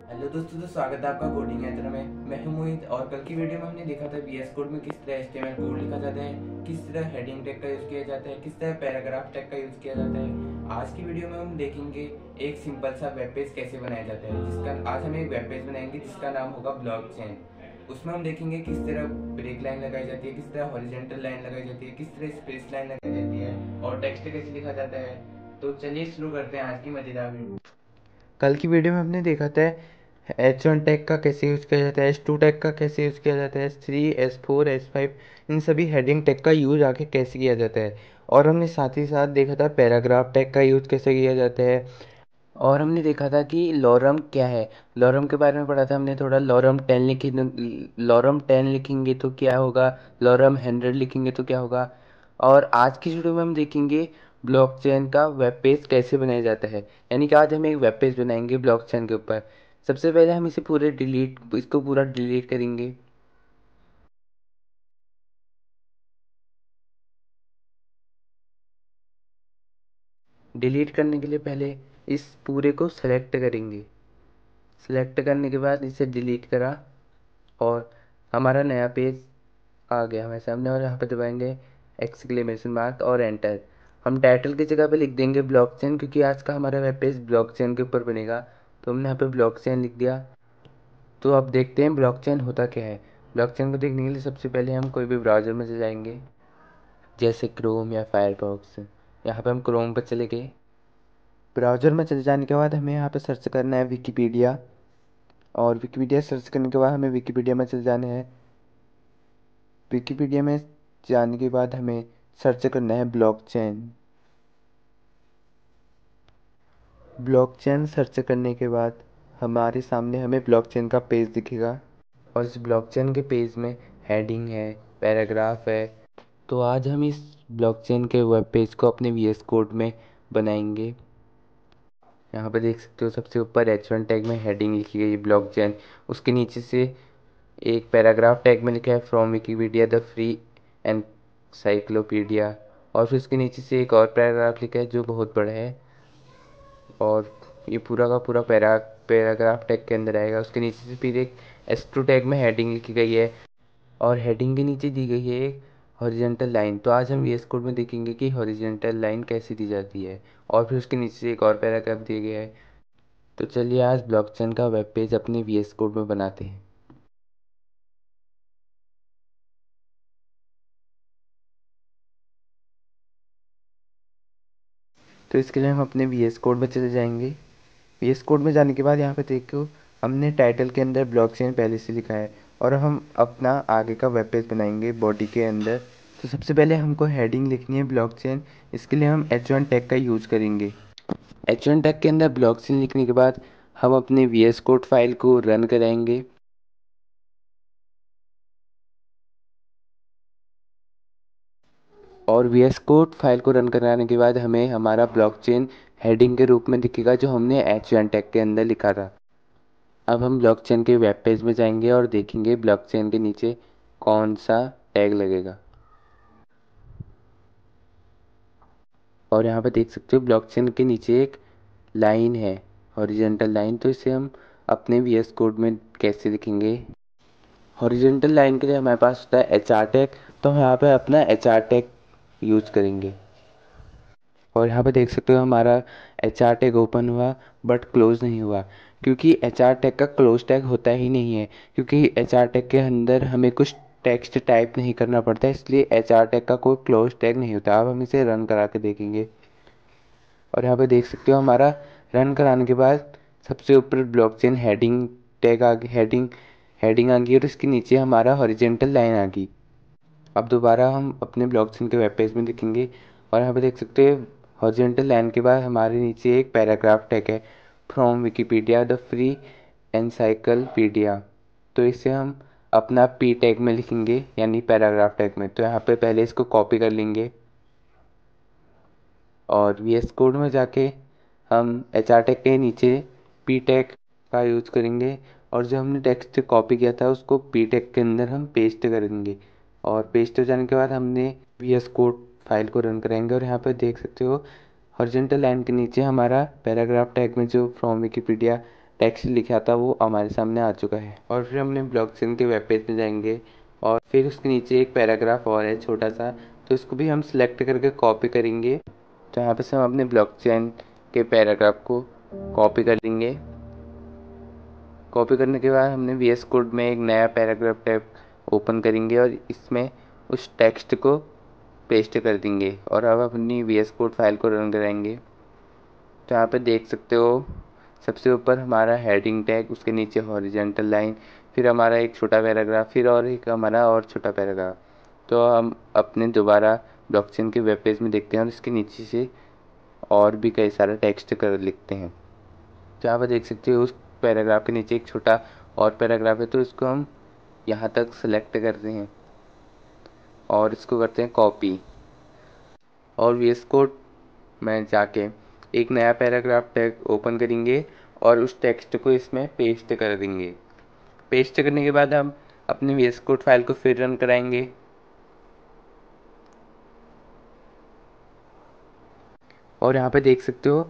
Hello दोस्तों, तो स्वागत है आपका कोडिंग यंत्र में। मैं हूं मोहित। और कल की वीडियो में हमने देखा था वीएस कोड में किस तरह एचटीएमएल कोड लिखा जाता है, किस तरह हेडिंग टैग का यूज़ किया जाता है, किस तरह पैराग्राफ टैग का यूज़ किया जाता है। आज की वीडियो में हम देखेंगे एक सिंपल सा वेब पेज कैसे बनाया जाता है, जिसका आज हम एक वेब पेज बनाएंगे जिसका नाम होगा ब्लॉकचेन। उसमें हम देखेंगे किस तरह ब्रेक लाइन लगाई जाती है, किस तरह हॉरिजॉन्टल लाइन लगाई जाती है, किस तरह स्पेस लाइन लगाई जाती है और टेक्स्ट कैसे लिखा जाता है। तो चलिए शुरू करते हैं आज की मजेदार वीडियो। कल की वीडियो में हमने देखा था H1 टैग का कैसे यूज़ किया जाता है, H2 टैग का कैसे यूज़ किया जाता है, H3, S4, S5 इन सभी हेडिंग टैग का यूज़ आगे कैसे किया जाता है। और हमने साथ ही साथ देखा था पैराग्राफ टैग का यूज़ कैसे किया जाता है। और हमने देखा था कि लॉरम क्या है, लॉरम के बारे में पढ़ा था हमने थोड़ा। लॉरम 10 लिखेंगे तो क्या होगा, लॉरम 100 लिखेंगे तो क्या होगा। और आज की वीडियो में हम देखेंगे ब्लॉकचेन का वेब पेज कैसे बनाया जाता है। यानी कि आज हम एक वेब पेज बनाएंगे ब्लॉकचेन के ऊपर। सबसे पहले हम इसको पूरा डिलीट करेंगे। डिलीट करने के लिए पहले इस पूरे को सेलेक्ट करेंगे। सेलेक्ट करने के बाद इसे डिलीट करा और हमारा नया पेज आ गया हमारे सामने। और यहाँ पे दबाएंगे एक्सक्लेमेशन मार्क और एंटर। हम टाइटल की जगह पे लिख देंगे ब्लॉकचेन, क्योंकि आज का हमारा वेब पेज ब्लॉकचेन के ऊपर बनेगा। तो हमने यहाँ पे ब्लॉकचेन लिख दिया। तो अब देखते हैं ब्लॉकचेन होता क्या है। ब्लॉकचेन को देखने के लिए सबसे पहले हम कोई भी ब्राउज़र में चले जाएंगे, जैसे क्रोम या फायरफॉक्स। यहाँ पे हम क्रोम पर चले गए। ब्राउज़र में चले जाने के बाद हमें यहाँ पे सर्च करना है विकीपीडिया। और विकीपीडिया सर्च करने के बाद हमें विकीपीडिया में चले जाना है। विकिपीडिया में जाने के बाद हमें सर्च करना है ब्लॉकचेन। ब्लॉकचेन सर्च करने के बाद हमारे सामने हमें ब्लॉकचेन का पेज दिखेगा। और इस ब्लॉकचेन के पेज में हेडिंग है, पैराग्राफ है। तो आज हम इस ब्लॉकचेन के वेब पेज को अपने वीएस कोड में बनाएंगे। यहाँ पर देख सकते हो सबसे ऊपर H1 टैग में हेडिंग लिखी गई है ब्लॉकचेन। उसके नीचे से एक पैराग्राफ टैग में लिखा है from Wikipedia the free encyclopedia. और फिर उसके नीचे से एक और पैराग्राफ लिखा है जो बहुत बड़ा है। और ये पूरा का पूरा पैराग्राफ टैग के अंदर आएगा। उसके नीचे से फिर एक S2 टैग में हेडिंग लिखी गई है। और हेडिंग के नीचे दी गई है एक हॉरिजॉन्टल लाइन। तो आज हम VS कोड में देखेंगे कि हॉरिजॉन्टल लाइन कैसे दी जाती है। और फिर उसके नीचे से एक और पैराग्राफ दिया गया है। तो चलिए आज ब्लॉकचेन का वेब पेज अपने VS कोड में बनाते हैं। तो इसके लिए हम अपने VS कोड में चले जाएंगे। VS कोड में जाने के बाद यहाँ पे देखो हमने टाइटल के अंदर ब्लॉकचेन पहले से लिखा है। और हम अपना आगे का वेब पेज बनाएंगे बॉडी के अंदर। तो सबसे पहले हमको हेडिंग लिखनी है ब्लॉकचेन। इसके लिए हम H1 टैग का यूज़ करेंगे। H1 टैग के अंदर ब्लॉकचेन लिखने के बाद हम अपने VS कोड फाइल को रन कराएंगे। और VS कोड फाइल को रन कराने के बाद हमें हमारा ब्लॉकचेन हेडिंग के रूप में दिखेगा जो हमने H1 टैग के अंदर लिखा था। अब हम ब्लॉकचेन के वेब पेज में जाएंगे और देखेंगे ब्लॉकचेन के नीचे कौन सा टैग लगेगा। और यहाँ पे देख सकते हो ब्लॉकचेन के नीचे एक लाइन है, हॉरिजॉन्टल लाइन। तो इसे हम अपने VS कोड में कैसे लिखेंगे। हॉरिजॉन्टल लाइन के लिए हमारे पास होता है HR टैग। तो हम यहाँ पे अपना HR टैग यूज करेंगे। और यहाँ पे देख सकते हो हमारा HR टैग ओपन हुआ बट क्लोज नहीं हुआ, क्योंकि HR टैग का क्लोज टैग होता ही नहीं है। क्योंकि HR टैग के अंदर हमें कुछ टेक्स्ट टाइप नहीं करना पड़ता, इसलिए HR टैग का कोई क्लोज टैग नहीं होता। अब हम इसे रन करा के देखेंगे। और यहाँ पे देख सकते हो हमारा रन कराने के बाद सबसे ऊपर ब्लॉकचेन हेडिंग टैग आ गई, हेडिंग आ गई और इसके नीचे हमारा हॉरिजॉन्टल लाइन आ गई। अब दोबारा हम अपने ब्लॉकचेन के वेब पेज में देखेंगे। और यहाँ पे देख सकते हैं हॉरिजॉन्टल लाइन के बाद हमारे नीचे एक पैराग्राफ टैग है from Wikipedia the free encyclopedia. तो इसे हम अपना पी टैग में लिखेंगे, यानी पैराग्राफ टैग में। तो यहाँ पे पहले इसको कॉपी कर लेंगे और VS कोड में जाके हम HR टैग के नीचे पी टैग का यूज़ करेंगे। और जो हमने टेक्स्ट कॉपी किया था उसको पी टैग के अंदर हम पेस्ट करेंगे। और पेस्ट हो जाने के बाद हमने VS कोड फाइल को रन कराएंगे। और यहाँ पे देख सकते हो हॉरिजॉन्टल लाइन के नीचे हमारा पैराग्राफ टैग में जो फ्रॉम विकिपीडिया टेक्स्ट लिखा था वो हमारे सामने आ चुका है। और फिर हमने ब्लॉकचेन के वेब पेज में जाएंगे और फिर उसके नीचे एक पैराग्राफ और है छोटा सा, तो इसको भी हम सिलेक्ट करके कॉपी करेंगे। तो यहाँ पे से हम अपने ब्लॉकचेन के पैराग्राफ को कॉपी कर देंगे। कॉपी करने के बाद हमने VS कोड में एक नया पैराग्राफ टैब ओपन करेंगे और इसमें उस टेक्स्ट को पेस्ट कर देंगे और अब अपनी VS कोड फाइल को रन कराएंगे। तो यहाँ पे देख सकते हो सबसे ऊपर हमारा हेडिंग टैग, उसके नीचे हॉरिजॉन्टल लाइन, फिर हमारा एक छोटा पैराग्राफ, फिर और एक हमारा और छोटा पैराग्राफ। तो हम अपने दोबारा ब्लॉकचेन के वेब पेज में देखते हैं और इसके नीचे से और भी कई सारा टेक्स्ट कर लिखते हैं। तो यहाँ पर देख सकते हो उस पैराग्राफ के नीचे एक छोटा और पैराग्राफ है, तो इसको हम यहाँ तक सेलेक्ट करते हैं और इसको करते हैं कॉपी। और VS कोड में जाके एक नया पैराग्राफ टैग ओपन करेंगे और उस टेक्स्ट को इसमें पेस्ट कर देंगे। पेस्ट करने के बाद हम अपनी VS कोड फाइल को फिर रन कराएंगे। और यहाँ पे देख सकते हो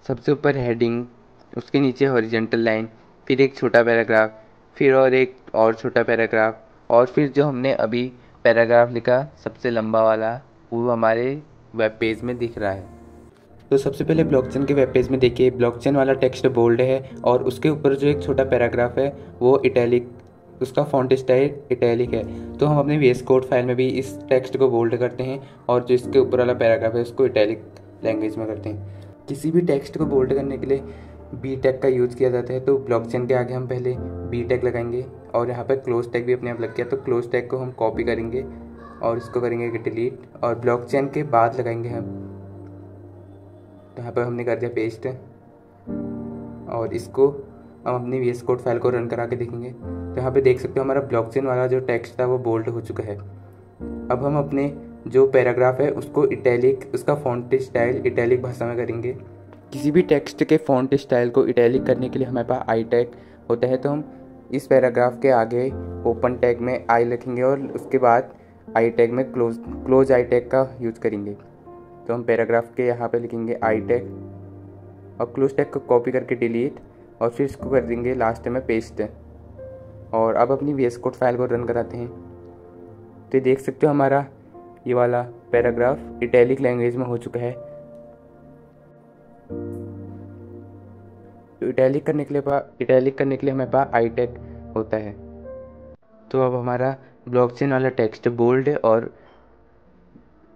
सबसे ऊपर हेडिंग, उसके नीचे हॉरिजॉन्टल लाइन, फिर एक छोटा पैराग्राफ, फिर और एक और छोटा पैराग्राफ, और फिर जो हमने अभी पैराग्राफ लिखा सबसे लंबा वाला वो हमारे वेब पेज में दिख रहा है। तो सबसे पहले ब्लॉकचेन के वेब पेज में देखिए, ब्लॉकचेन वाला टेक्स्ट बोल्ड है और उसके ऊपर जो एक छोटा पैराग्राफ है वो इटैलिक, उसका फॉन्ट स्टाइल इटैलिक है। तो हम अपने VS कोड फाइल में भी इस टेक्स्ट को बोल्ड करते हैं और जो इसके ऊपर वाला पैराग्राफ है उसको इटैलिक लैंग्वेज में करते हैं। किसी भी टेक्स्ट को बोल्ड करने के लिए बी टैग का यूज़ किया जाता है। तो ब्लॉकचेन के आगे हम पहले बी टैग लगाएंगे और यहाँ पर क्लोज टैग भी अपने आप लग गया, तो क्लोज टैग को हम कॉपी करेंगे और इसको करेंगे डिलीट और ब्लॉकचेन के बाद लगाएंगे हम। तो यहाँ पर हमने कर दिया पेस्ट और इसको हम अपनी VS कोड फाइल को रन करा के देखेंगे। तो यहाँ पे देख सकते हो हमारा ब्लॉकचेन वाला जो टेक्स्ट था वो बोल्ड हो चुका है। अब हम अपने जो पैराग्राफ है उसको इटैलिक, उसका फॉन्ट स्टाइल इटैलिक भाषा में करेंगे। किसी भी टेक्स्ट के फॉन्ट स्टाइल को इटैलिक करने के लिए हमारे पास आई टैग होता है, तो हम इस पैराग्राफ के आगे ओपन टैग में आई लिखेंगे और उसके बाद आई टैग में क्लोज आई टैग का यूज़ करेंगे। तो हम पैराग्राफ के यहाँ पे लिखेंगे आई टैग और क्लोज टैग को कॉपी करके डिलीट और फिर इसको कर देंगे लास्ट में पेस्ट। और अब अपनी VS कोड फाइल को रन कराते हैं। तो देख सकते हो हमारा ये वाला पैराग्राफ इटैलिक लैंग्वेज में हो चुका है। तो इटैलिक करने के लिए हमारे पास आई टैग होता है। तो अब हमारा ब्लॉकचेन वाला टेक्स्ट बोल्ड और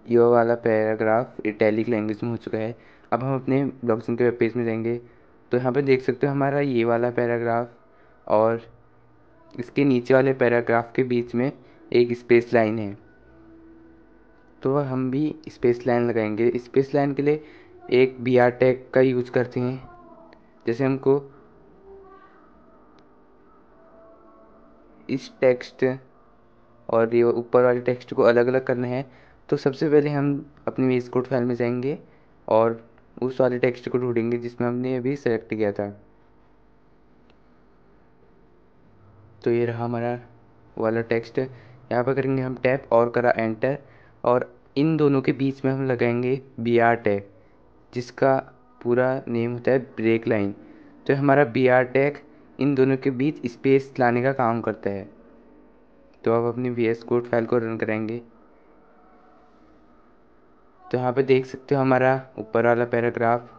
ये वाला पैराग्राफ इटैलिक लैंग्वेज में हो चुका है। अब हम अपने ब्लॉकचेन के वेब पेज में जाएंगे तो यहाँ पे देख सकते हो हमारा ये वाला पैराग्राफ और इसके नीचे वाले पैराग्राफ के बीच में एक स्पेस लाइन है, तो हम भी स्पेस लाइन लगाएंगे। स्पेस लाइन के लिए एक BR टैग का यूज करते हैं। जैसे हमको इस टेक्स्ट और ये ऊपर वाले टेक्स्ट को अलग अलग करना है, तो सबसे पहले हम अपनी VS कोड फाइल में जाएंगे और उस वाले टेक्स्ट को ढूंढेंगे जिसमें हमने अभी सेलेक्ट किया था। तो ये रहा हमारा वाला टेक्स्ट। यहाँ पर करेंगे हम टैप और करा एंटर और इन दोनों के बीच में हम लगाएंगे BR टैग जिसका पूरा नेम होता है ब्रेक लाइन। तो हमारा BR टैग इन दोनों के बीच स्पेस लाने का काम करता है। तो अब अपनी VS कोड फाइल को रन कराएंगे। तो यहाँ पे देख सकते हो हमारा ऊपर वाला पैराग्राफ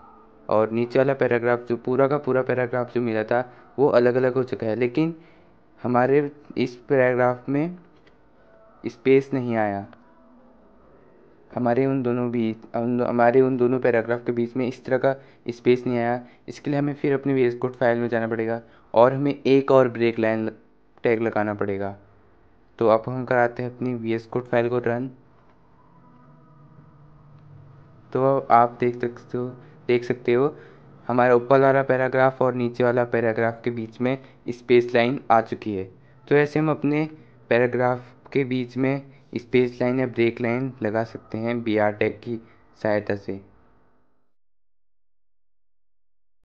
और नीचे वाला पैराग्राफ, जो पूरा का पूरा पैराग्राफ जो मिला था वो अलग अलग हो चुका है, लेकिन हमारे इस पैराग्राफ में स्पेस नहीं आया। हमारे उन दोनों पैराग्राफ के बीच में इस तरह का स्पेस नहीं आया। इसके लिए हमें फिर अपनी VS कोड फाइल में जाना पड़ेगा और हमें एक और ब्रेक लाइन टैग लगाना पड़ेगा। तो अब हम कराते हैं अपनी VS कोड फाइल को रन। तो आप देख सकते हो हमारा ऊपर वाला पैराग्राफ और नीचे वाला पैराग्राफ के बीच में स्पेस लाइन आ चुकी है। तो ऐसे हम अपने पैराग्राफ के बीच में स्पेस लाइन या ब्रेक लाइन लगा सकते हैं BR टैग की सहायता से।